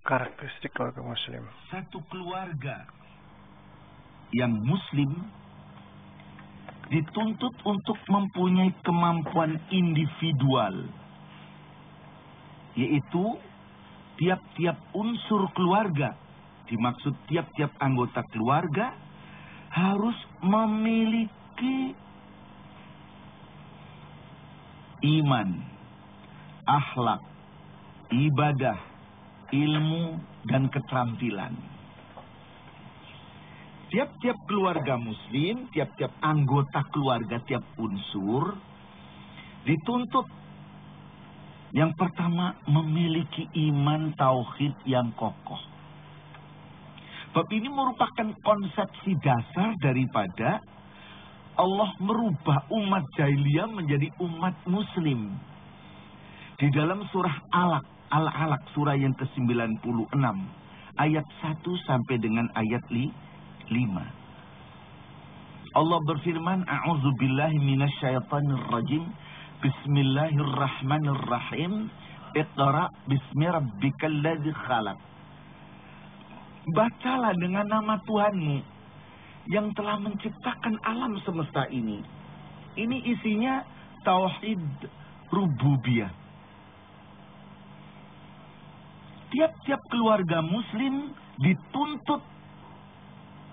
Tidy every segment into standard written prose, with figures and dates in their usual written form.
Karakteristik keluarga muslim. Satu keluarga yang muslim dituntut untuk mempunyai kemampuan individual, yaitu tiap-tiap unsur keluarga, dimaksud tiap-tiap anggota keluarga harus memiliki iman, akhlak, ibadah, ilmu, dan keterampilan. Tiap-tiap keluarga muslim, tiap-tiap anggota keluarga, tiap unsur dituntut yang pertama memiliki iman tauhid yang kokoh. Bab ini merupakan konsepsi dasar daripada Allah merubah umat jahiliyah menjadi umat muslim. Di dalam surah Al-Alaq, surah yang ke-96, ayat 1 sampai dengan ayat 5. Allah berfirman, A'udzubillahi minasyaitonirrajim. Bismillahirrahmanirrahim. Iqra bismi rabbikal ladzi khalaq. Bacalah dengan nama Tuhanmu yang telah menciptakan alam semesta ini. Ini isinya tauhid rububiyah. Tiap-tiap keluarga muslim dituntut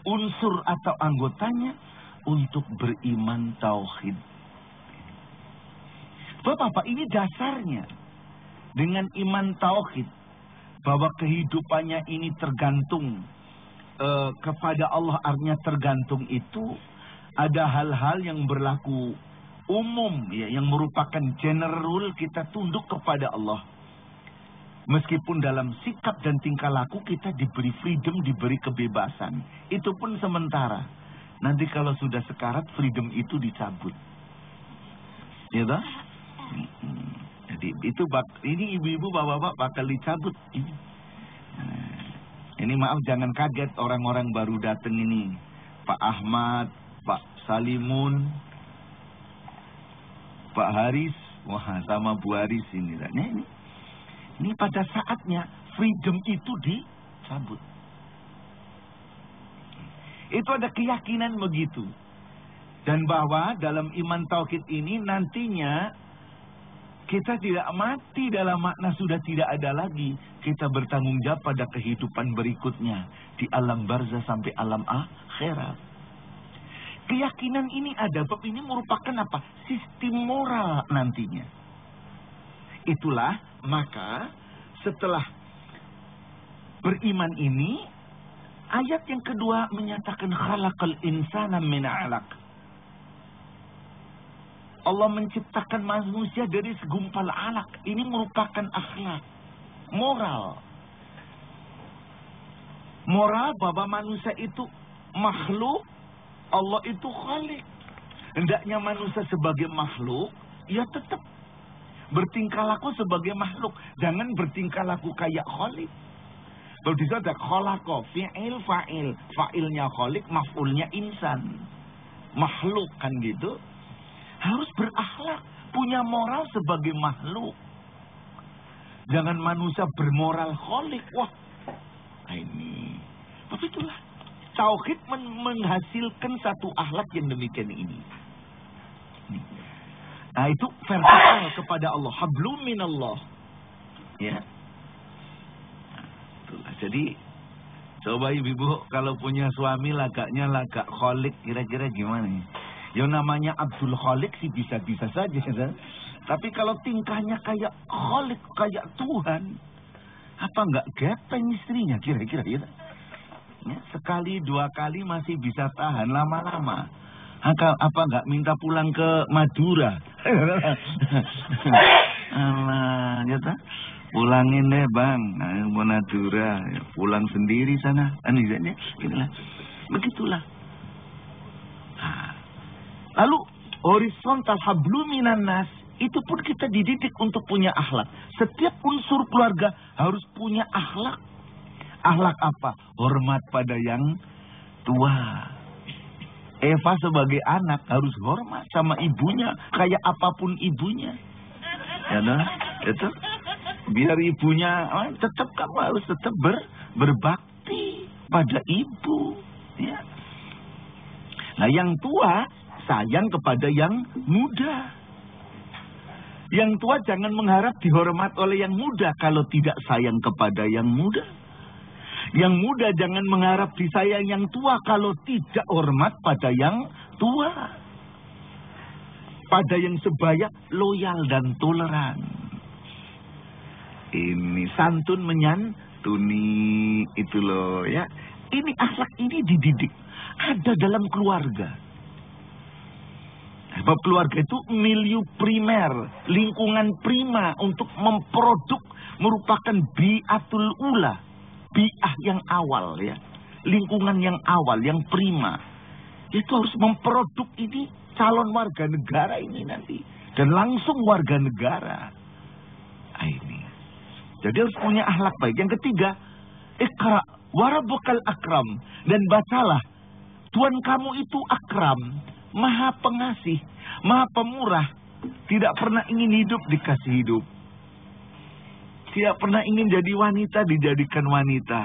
unsur atau anggotanya untuk beriman tauhid. Bapak-bapak, ini dasarnya. Dengan iman tauhid, bahwa kehidupannya ini tergantung kepada Allah, artinya tergantung itu ada hal-hal yang berlaku umum, ya, yang merupakan general, kita tunduk kepada Allah. Meskipun dalam sikap dan tingkah laku kita diberi freedom, diberi kebebasan. Itu pun sementara. Nanti kalau sudah sekarat, freedom itu dicabut. Ya toh? Jadi itu ini ibu-ibu, bapak-bapak bakal dicabut. Ini maaf, jangan kaget orang-orang baru datang ini. Pak Ahmad, Pak Salimun, Pak Haris, wah sama Bu Haris ini. Ini pada saatnya freedom itu dicabut. Itu ada keyakinan begitu. Dan bahwa dalam iman tauhid ini nantinya kita tidak mati dalam makna sudah tidak ada lagi. Kita bertanggung jawab pada kehidupan berikutnya. Di alam barzah sampai alam akhirat. Keyakinan ini ada. Bab ini merupakan apa? Sistem moral nantinya. Itulah maka setelah beriman ini, ayat yang kedua menyatakan khalaqal insana min 'alaq. Allah menciptakan manusia dari segumpal alaq. Ini merupakan akhlak, moral. Moral bahwa manusia itu makhluk, Allah itu khalik. Hendaknya manusia sebagai makhluk, ya tetap bertingkah laku sebagai makhluk. Jangan bertingkah laku kayak khalik. Kalau di sana ada khalaqa, fi'il, fa'il. Fa'ilnya khalik, maf'ulnya insan. Makhluk kan gitu. Harus berakhlak, punya moral sebagai makhluk. Jangan manusia bermoral khalik. Wah, ini. Tapi itulah. Tauhid menghasilkan satu akhlak yang demikian ini. Nah, itu vertikal kepada Allah. Hablum minallah. Ya. Nah, itulah. Jadi, coba ibu-ibu kalau punya suami lagaknya lagak kholik, kira-kira gimana ya? Yang namanya Abdul Khalik sih bisa-bisa saja. Ya? Tapi kalau tingkahnya kayak kholik, kayak Tuhan, apa enggak gepeng istrinya kira-kira? Ya? Sekali, dua kali masih bisa tahan, lama-lama. Apa enggak minta pulang ke Madura? Alah, gitu. Pulangin deh bang, ke Madura, pulang sendiri sana. Inilah, begitulah. Nah, lalu horizontal hablum minan nas, itu pun kita dididik untuk punya akhlak. Setiap unsur keluarga harus punya akhlak. Akhlak apa? Hormat pada yang tua. Eva sebagai anak harus hormat sama ibunya, kayak apapun ibunya. Ya, nah, itu Biar ibunya, tetap kamu harus tetap berbakti pada ibu. Ya. Nah, yang tua sayang kepada yang muda. Yang tua jangan mengharap dihormat oleh yang muda kalau tidak sayang kepada yang muda. Yang muda jangan mengharap disayang yang tua kalau tidak hormat pada yang tua. Pada yang sebaya, loyal dan toleran. Ini santun menyantuni, itu loh ya. Ini akhlak ini dididik. Ada dalam keluarga. Sebab keluarga itu milieu primer, lingkungan prima untuk memproduk, merupakan bi'atul ula, bi'ah yang awal ya. Lingkungan yang awal, yang prima. Itu harus memproduk ini calon warga negara ini nanti. Dan langsung warga negara. Nah, ini. Jadi harus punya akhlak baik. Yang ketiga, Iqra warabbukal akram. Dan bacalah, Tuhan kamu itu akram, maha pengasih, maha pemurah. Tidak pernah ingin hidup, dikasih hidup. Tidak pernah ingin jadi wanita, dijadikan wanita.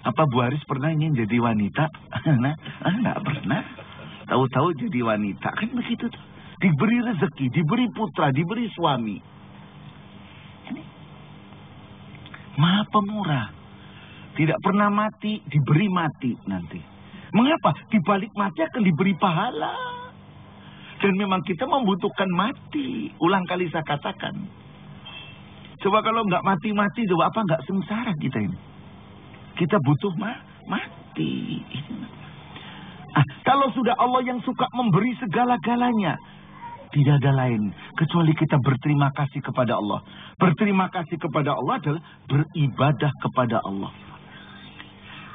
Apa Bu Haris pernah ingin jadi wanita? Nggak pernah. Tahu-tahu jadi wanita. Kan begitu tuh. Diberi rezeki, diberi putra, diberi suami. Ini maha pemurah. Tidak pernah mati, diberi mati nanti. Mengapa? Di balik mati akan diberi pahala. Dan memang kita membutuhkan mati. Ulang kali saya katakan. Coba kalau nggak mati-mati, coba apa nggak sengsara kita ini? Kita butuh mati. Kalau sudah Allah yang suka memberi segala-galanya, tidak ada lain kecuali kita berterima kasih kepada Allah. Berterima kasih kepada Allah adalah beribadah kepada Allah.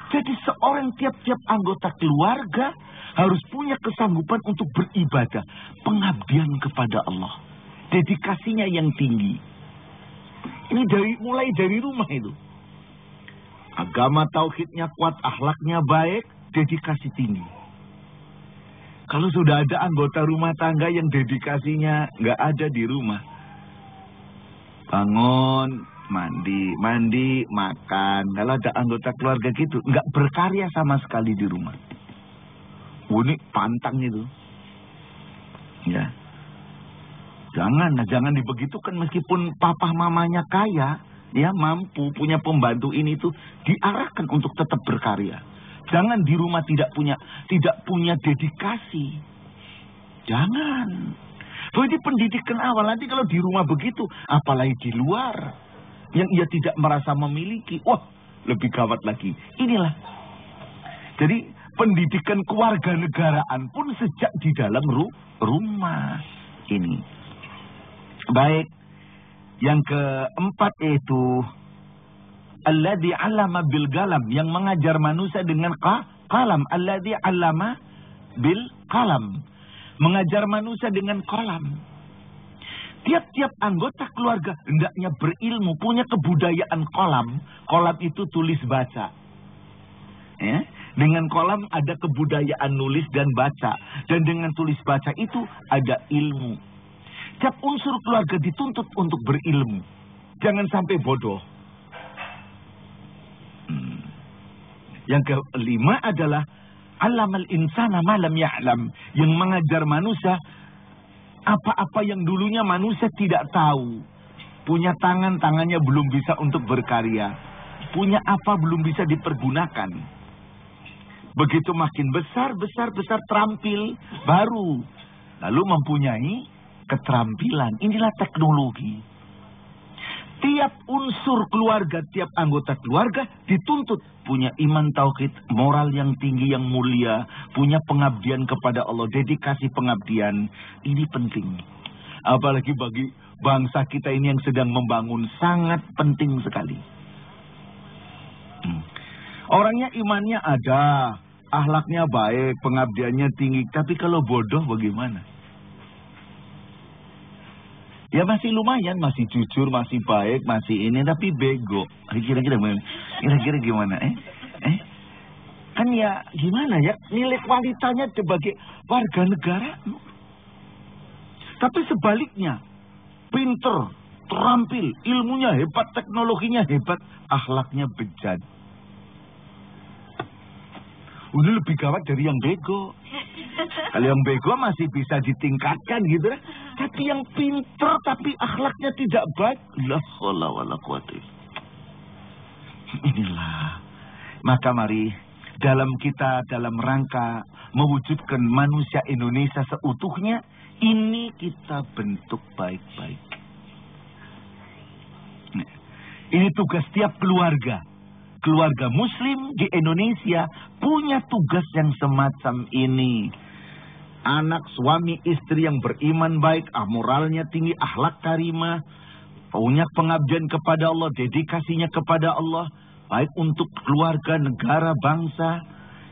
Jadi seorang tiap-tiap anggota keluarga harus punya kesanggupan untuk beribadah. Pengabdian kepada Allah. Dedikasinya yang tinggi. Ini mulai dari rumah itu. Agama tauhidnya kuat, akhlaknya baik, dedikasi tinggi. Kalau sudah ada anggota rumah tangga yang dedikasinya nggak ada di rumah. Bangun, mandi, makan. Kalau ada anggota keluarga gitu, nggak berkarya sama sekali di rumah. Unik, pantang itu. Ya. Jangan dibegitukan meskipun papa mamanya kaya, ya mampu, punya pembantu ini tuh diarahkan untuk tetap berkarya. Jangan di rumah tidak punya dedikasi. Jangan. Ini pendidikan awal. Nanti kalau di rumah begitu, apalagi di luar yang ia tidak merasa memiliki, wah lebih gawat lagi. Inilah. Jadi pendidikan kewarganegaraan pun sejak di dalam rumah ini. Baik. Yang keempat yaitu alladzi 'allama bil qalam, yang mengajar manusia dengan qalam. Alladzi 'allama bil qalam, mengajar manusia dengan qalam. Tiap-tiap anggota keluarga hendaknya berilmu, punya kebudayaan qalam. Qalam itu tulis baca. Ya, dengan qalam ada kebudayaan nulis dan baca, dan dengan tulis baca itu ada ilmu. Tiap unsur keluarga dituntut untuk berilmu. Jangan sampai bodoh. Yang kelima adalah alamal insana ma lam ya'lam, yang mengajar manusia apa-apa yang dulunya manusia tidak tahu. Punya tangannya belum bisa untuk berkarya. Punya apa belum bisa dipergunakan. Begitu makin besar terampil baru. Lalu mempunyai keterampilan. Inilah teknologi. Tiap unsur keluarga, tiap anggota keluarga dituntut punya iman tauhid, moral yang tinggi, yang mulia, punya pengabdian kepada Allah, dedikasi pengabdian. Ini penting. Apalagi bagi bangsa kita ini yang sedang membangun, sangat penting sekali. Orangnya imannya ada, akhlaknya baik, pengabdiannya tinggi, tapi kalau bodoh bagaimana? Ya masih lumayan, masih jujur, masih baik, masih ini, tapi bego. Kira-kira gimana? Kan ya gimana ya, nilai kualitasnya sebagai warga negara. Tapi sebaliknya, pinter, terampil, ilmunya hebat, teknologinya hebat, akhlaknya bejat. Udah lebih gawat dari yang bego. Kalau yang bego masih bisa ditingkatkan gitu kan. Tapi yang pinter tapi akhlaknya tidak baik. La haula wala quwata. Inilah. Maka mari dalam rangka mewujudkan manusia Indonesia seutuhnya, ini kita bentuk baik-baik. Ini tugas tiap keluarga. Keluarga muslim di Indonesia punya tugas yang semacam ini. Anak, suami, istri yang beriman baik, moralnya tinggi, akhlak karimah, punya pengabdian kepada Allah, dedikasinya kepada Allah, baik untuk keluarga, negara, bangsa.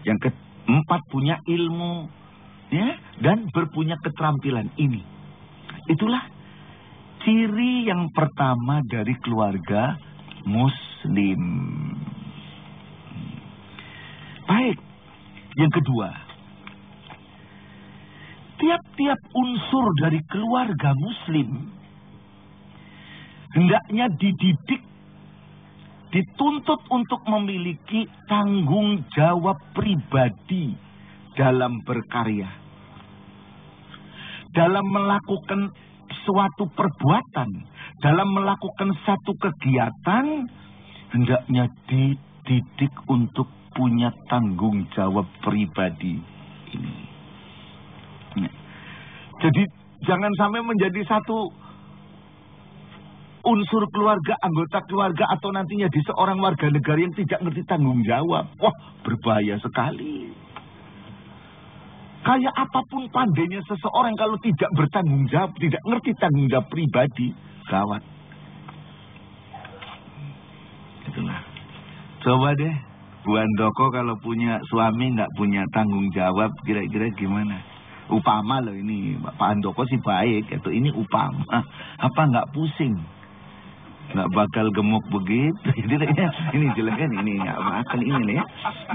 Yang keempat, punya ilmu, ya, dan berpunya keterampilan ini. Itulah ciri yang pertama dari keluarga muslim. Baik, yang kedua, tiap-tiap unsur dari keluarga muslim hendaknya dididik, dituntut untuk memiliki tanggung jawab pribadi dalam berkarya, dalam melakukan suatu perbuatan, dalam melakukan satu kegiatan, hendaknya dididik untuk punya tanggung jawab pribadi ini. Jadi jangan sampai menjadi satu unsur keluarga, anggota keluarga, atau nantinya di seorang warga negara yang tidak ngerti tanggung jawab. Wah, berbahaya sekali. Kayak apapun pandainya seseorang, kalau tidak bertanggung jawab, tidak ngerti tanggung jawab pribadi, gawat. Itulah. Coba deh, Bu Andoko kalau punya suami nggak punya tanggung jawab, kira-kira gimana? Upama loh ini, Pak Andoko sih baik, itu ini upama. Apa nggak pusing? Nggak bakal gemuk begitu. Ini jelek kan, ini nggak makan ini ya.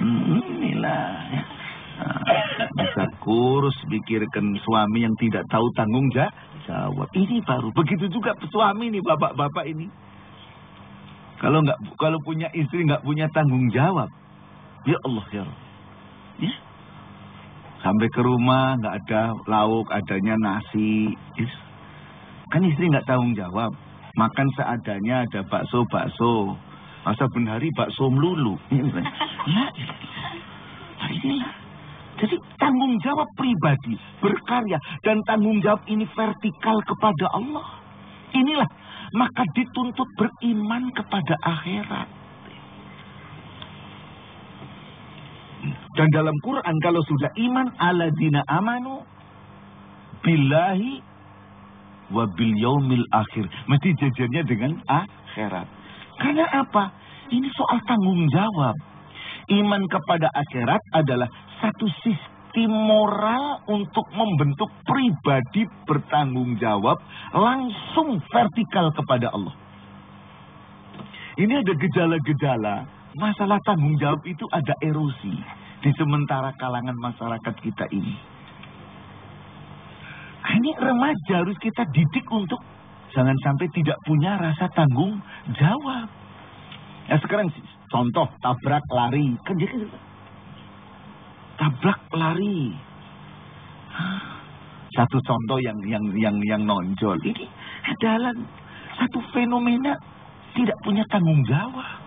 Inilah. Bisa kurus, pikirkan suami yang tidak tahu tanggung jawab. Ini baru. Begitu juga suami nih, bapak-bapak ini. Kalau punya istri nggak punya tanggung jawab, ya Allah ya Allah. Ya. Sampai ke rumah nggak ada lauk, adanya nasi. Kan istri nggak tanggung jawab. Makan seadanya, ada bakso. Masa benhari bakso melulu. Ya. Inilah. Jadi tanggung jawab pribadi, berkarya, dan tanggung jawab ini vertikal kepada Allah. Inilah, maka dituntut beriman kepada akhirat. Dan dalam Quran kalau sudah iman, alladzina amanu billahi wa bil yaumil akhir, mesti jajarnya dengan akhirat. Karena apa? Ini soal tanggung jawab. Iman kepada akhirat adalah satu sistem moral untuk membentuk pribadi bertanggung jawab langsung vertikal kepada Allah. Ini ada gejala-gejala masalah tanggung jawab itu, ada erosi di sementara kalangan masyarakat kita ini. Ini remaja harus kita didik untuk jangan sampai tidak punya rasa tanggung jawab. Ya sekarang contoh tabrak lari, kan jadi tabrak lari. Satu contoh yang nonjol ini adalah satu fenomena tidak punya tanggung jawab.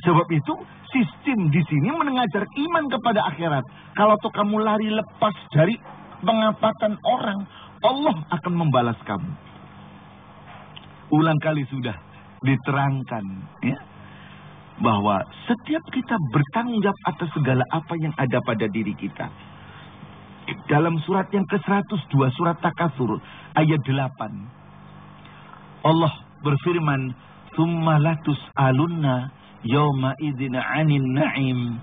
Sebab itu sistem di sini mengajar iman kepada akhirat. Kalau tuh kamu lari lepas dari pengapatan orang, Allah akan membalas kamu. Ulang kali sudah diterangkan, ya, bahwa setiap kita bertanggung jawab atas segala apa yang ada pada diri kita. Dalam surat yang ke-102, surat Takasur, ayat 8. Allah berfirman, "Tsumma latus'alunna yauma idzin 'anil na'im."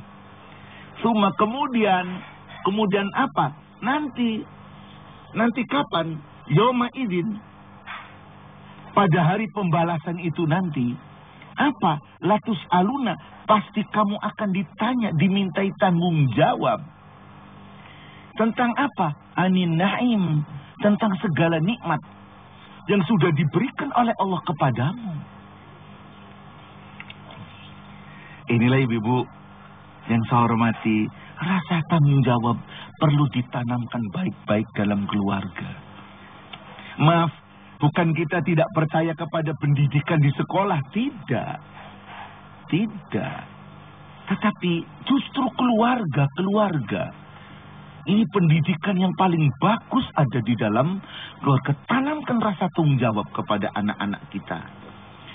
Tsumma kemudian apa? Nanti kapan? Yauma idzin, pada hari pembalasan itu nanti. Apa? Latus'aluna, pasti kamu akan ditanya, dimintai tanggung jawab Tentang apa? Anin na'im. Tentang segala nikmat yang sudah diberikan oleh Allah kepadamu. Inilah ibu-ibu yang saya hormati, rasa tanggung jawab perlu ditanamkan baik-baik dalam keluarga. Maaf, bukan kita tidak percaya kepada pendidikan di sekolah, tidak. Tidak. Tetapi justru keluarga. Ini pendidikan yang paling bagus ada di dalam keluarga. Tanamkan rasa tanggung jawab kepada anak-anak kita.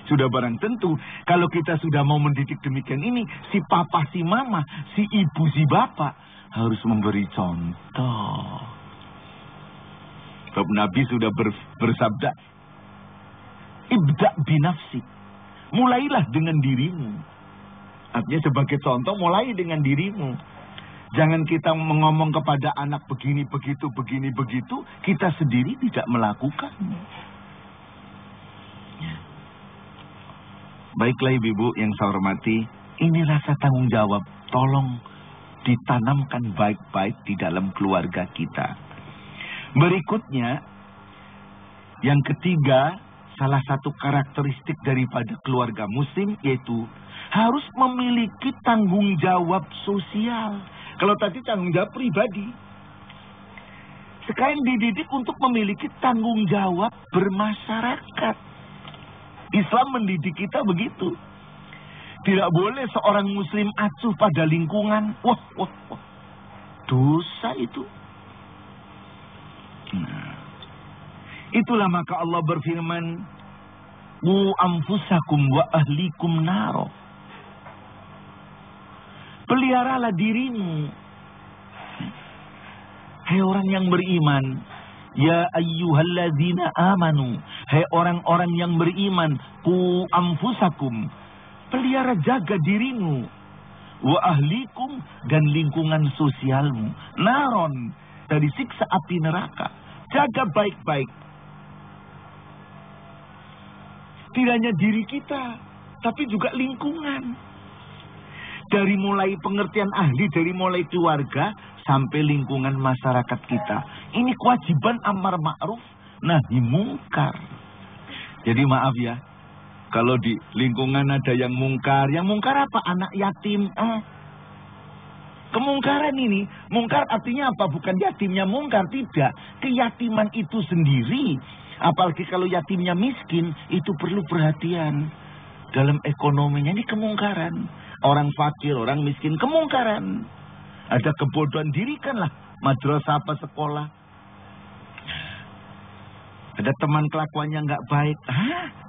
Sudah barang tentu, kalau kita sudah mau mendidik demikian ini, si papa, si mama, si ibu, si bapak harus memberi contoh. Sebab Nabi sudah bersabda, ibda binafsi. Mulailah dengan dirimu. Artinya sebagai contoh, mulai dengan dirimu. Jangan kita mengomong kepada anak begini, begitu, kita sendiri tidak melakukannya. Baiklah ibu-ibu yang saya hormati, ini rasa tanggung jawab. Tolong ditanamkan baik-baik di dalam keluarga kita. Berikutnya, yang ketiga, salah satu karakteristik daripada keluarga muslim yaitu harus memiliki tanggung jawab sosial. Kalau tadi tanggung jawab pribadi, sekarang dididik untuk memiliki tanggung jawab bermasyarakat. Islam mendidik kita begitu. Tidak boleh seorang muslim acuh pada lingkungan. Wah. Dosa itu. Nah, itulah maka Allah berfirman, "Qu anfusakum wa ahlikum naro." Peliharalah dirimu. Hai orang yang beriman. Ya ayyuhalladzina amanu. Hai orang-orang yang beriman. Qu anfusakum. Pelihara jaga dirimu. Wa ahlikum. Dan lingkungan sosialmu. Naron. Dari siksa api neraka. Jaga baik-baik. Tidak hanya diri kita. Tapi juga lingkungan. Dari mulai pengertian ahli, dari mulai keluarga, sampai lingkungan masyarakat kita. Ini kewajiban amar ma'ruf, nahi mungkar. Jadi maaf ya, kalau di lingkungan ada yang mungkar apa? Anak yatim. Kemungkaran ini, mungkar artinya apa? Bukan yatimnya mungkar, tidak. Keyatiman itu sendiri, apalagi kalau yatimnya miskin, itu perlu perhatian. Dalam ekonominya ini kemungkaran. Orang fakir, orang miskin, kemungkaran. Ada kebodohan, dirikanlah madrasah apa sekolah. Ada teman kelakuannya nggak baik.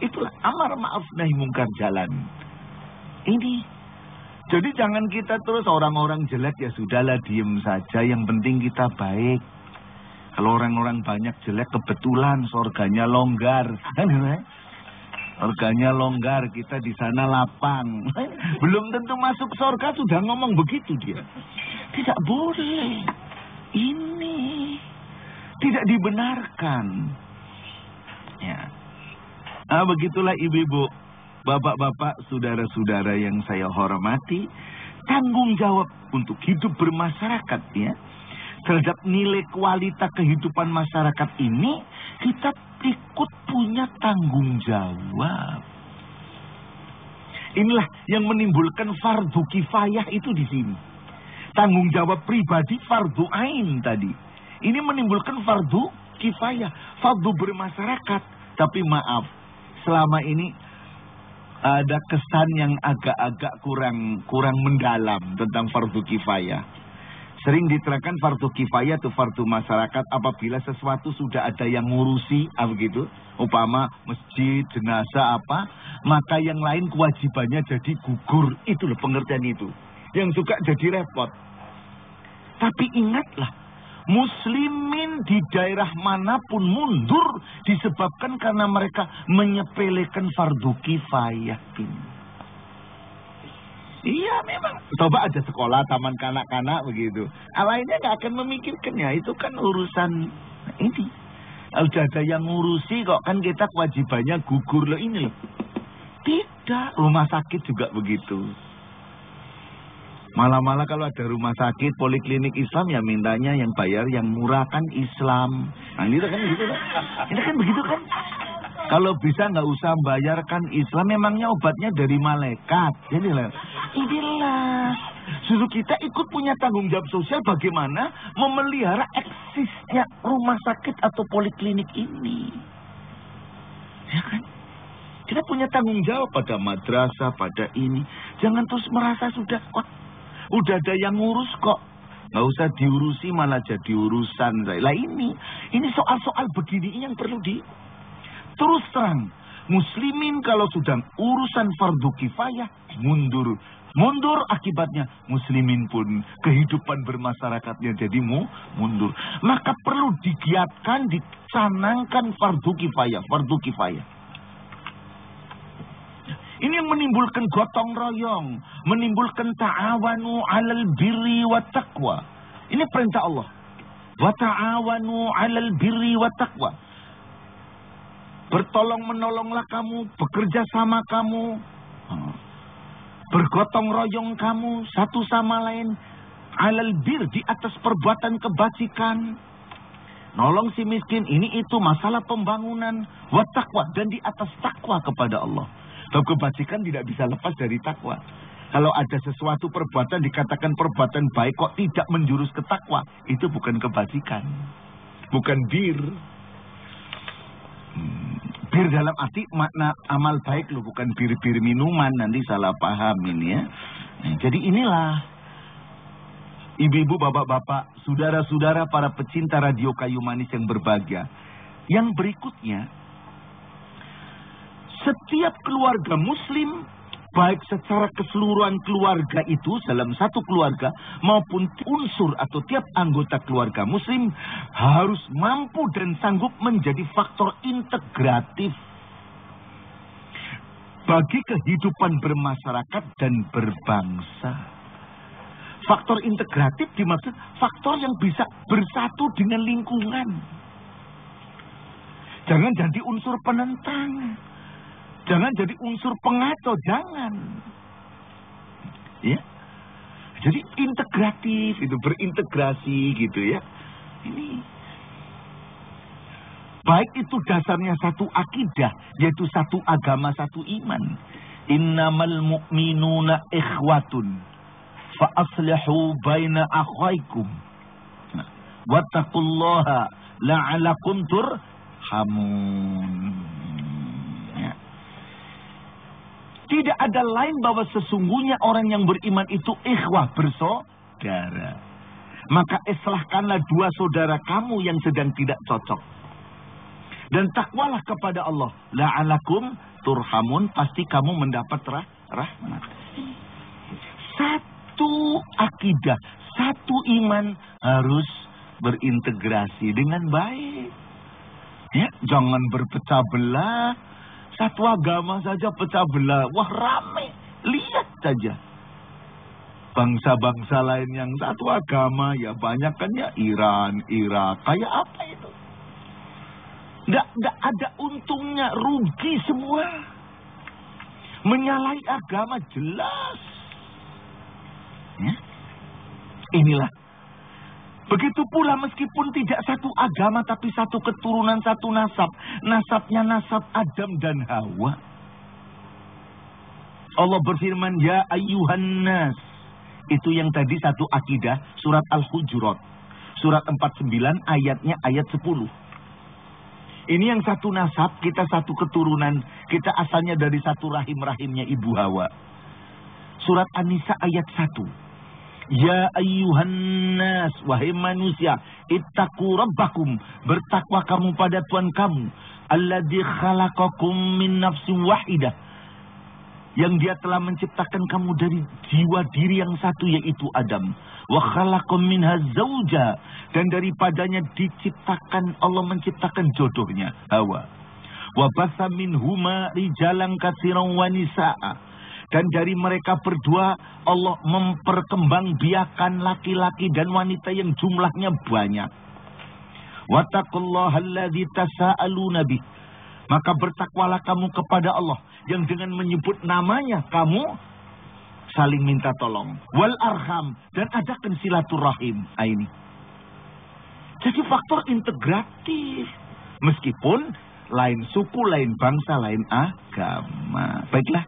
Itulah amar ma'ruf nahi mungkar jalan. Ini. Jadi jangan kita terus orang-orang jelek ya sudahlah diem saja. Yang penting kita baik. Kalau orang-orang banyak jelek kebetulan surganya longgar. Surganya longgar, kita di sana lapang. Belum tentu masuk surga sudah ngomong begitu dia. Tidak boleh. Ini tidak dibenarkan. Ya. Begitulah ibu-ibu, bapak-bapak, saudara-saudara yang saya hormati, tanggung jawab untuk hidup bermasyarakat ya. Terhadap nilai kualitas kehidupan masyarakat ini, kita ikut punya tanggung jawab. Inilah yang menimbulkan fardu kifayah itu di sini. Tanggung jawab pribadi fardu ain tadi. Ini menimbulkan fardu kifayah, fardu bermasyarakat. Tapi maaf, selama ini ada kesan yang agak-agak kurang mendalam tentang fardu kifayah. Sering diterangkan fardu kifayah atau fardu masyarakat apabila sesuatu sudah ada yang ngurusi, begitu. Umpama masjid, jenazah apa, maka yang lain kewajibannya jadi gugur. Itu loh pengertian itu. Yang suka jadi repot. Tapi ingatlah, muslimin di daerah manapun mundur disebabkan karena mereka menyepelekan fardu kifayah ini. Iya memang. Coba ada sekolah, taman kanak-kanak begitu. Lainnya nggak akan memikirkannya. Itu kan urusan ini. Udah ada yang ngurusi kok, kan kita kewajibannya gugur loh ini loh. Tidak. Rumah sakit juga begitu. Malah-malah kalau ada rumah sakit, poliklinik Islam ya mintanya yang bayar yang murah kan Islam. Nah ini kan gitu kan. Ini kan begitu kan. Kalau bisa nggak usah bayarkan Islam, memangnya obatnya dari malaikat. Inilah. Justru kita ikut punya tanggung jawab sosial bagaimana memelihara eksisnya rumah sakit atau poliklinik ini. Ya kan? Kita punya tanggung jawab pada madrasah, pada ini. Jangan terus merasa sudah, wah, udah ada yang ngurus kok. Nggak usah diurusi malah jadi urusan. Lah ini soal-soal begini yang perlu terus terang. Muslimin kalau sudah urusan fardu kifayah, mundur. Mundur akibatnya muslimin pun kehidupan bermasyarakatnya jadi mundur. Maka perlu digiatkan, dicanangkan fardu kifayah. Fardu kifayah. Ini yang menimbulkan gotong royong, menimbulkan ta'awanu 'alal birri wat taqwa. Ini perintah Allah. Wa ta'awanu 'alal birri wat taqwa. Bertolong menolonglah kamu, bekerja sama kamu, bergotong royong kamu satu sama lain 'alal bir, di atas perbuatan kebajikan. Nolong si miskin, ini itu masalah pembangunan, wat taqwa, dan di atas takwa kepada Allah. Sebab kebajikan tidak bisa lepas dari takwa. Kalau ada sesuatu perbuatan dikatakan perbuatan baik kok tidak menjurus ke takwa, itu bukan kebajikan. Bukan bir. Bir dalam arti makna amal baik loh, bukan bir-bir minuman, nanti salah paham ini ya. Jadi inilah ibu-ibu, bapak-bapak, saudara-saudara para pecinta radio Kayu Manis yang berbahagia. Yang berikutnya, setiap keluarga muslim, baik secara keseluruhan keluarga itu dalam satu keluarga maupun unsur atau tiap anggota keluarga muslim harus mampu dan sanggup menjadi faktor integratif bagi kehidupan bermasyarakat dan berbangsa. Faktor integratif dimaksud faktor yang bisa bersatu dengan lingkungan. Jangan jadi unsur penentang. Jangan jadi unsur pengacau, jangan. Ya. Jadi integratif, itu berintegrasi gitu ya. Ini baik itu dasarnya satu akidah, yaitu satu agama, satu iman. Innamal mu'minuna ikhwatun fa aslihu baina akhwaikum. Wattaqullaha la'alakum turhamun. Tidak ada lain bahwa sesungguhnya orang yang beriman itu ikhwah, bersaudara. Maka islahkanlah dua saudara kamu yang sedang tidak cocok. Dan takwalah kepada Allah. La'alakum turhamun, pasti kamu mendapat rahmat. Satu akidah, satu iman harus berintegrasi dengan baik. Ya, jangan berpecah belah. Satu agama saja pecah belah. Wah, rame. Lihat saja. Bangsa-bangsa lain yang satu agama, ya banyak kan ya. Iran, Irak. Kayak apa itu? Nggak ada untungnya. Rugi semua. Menyalahi agama jelas. Ya? Inilah. Begitu pula meskipun tidak satu agama tapi satu keturunan, satu nasab. Nasabnya nasab Adam dan Hawa. Allah berfirman, ya ayyuhan nas. Itu yang tadi satu akidah, surat Al-Hujurat. Surat 49 ayatnya ayat 10. Ini yang satu nasab, kita satu keturunan. Kita asalnya dari satu rahim-rahimnya Ibu Hawa. Surat An-Nisa ayat 1. Ya ayyuhan nas, wahai manusia, ittaqu rabbakum, bertakwa kamu pada Tuhan kamu, alladzi khalaqakum min nafsin wahidah, yang dia telah menciptakan kamu dari jiwa diri yang satu, yaitu Adam. Wa khalaqam minha zauja, dan daripadanya diciptakan, Allah menciptakan jodohnya Hawa. Wa basa minhuma rijalan katsiran wa nisaa, dan dari mereka berdua Allah memperkembangbiakan laki-laki dan wanita yang jumlahnya banyak. Wattaqullaha alladzi tasaaluna bih, maka bertakwalah kamu kepada Allah yang dengan menyebut namanya kamu saling minta tolong. Wal arham, dan adakan silaturahim. Ini. Jadi faktor integratif. Meskipun lain suku, lain bangsa, lain agama. Baiklah,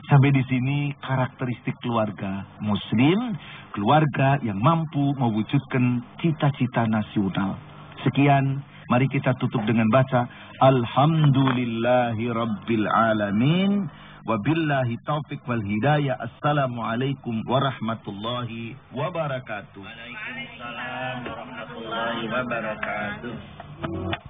sampai di sini karakteristik keluarga Muslim, keluarga yang mampu mewujudkan cita-cita nasional. Sekian, mari kita tutup dengan baca Alhamdulillahi Rabbil Alamin. Wabillahi taufiq wal hidayah. Assalamualaikum warahmatullahi wabarakatuh. Waalaikumsalam warahmatullahi wabarakatuh.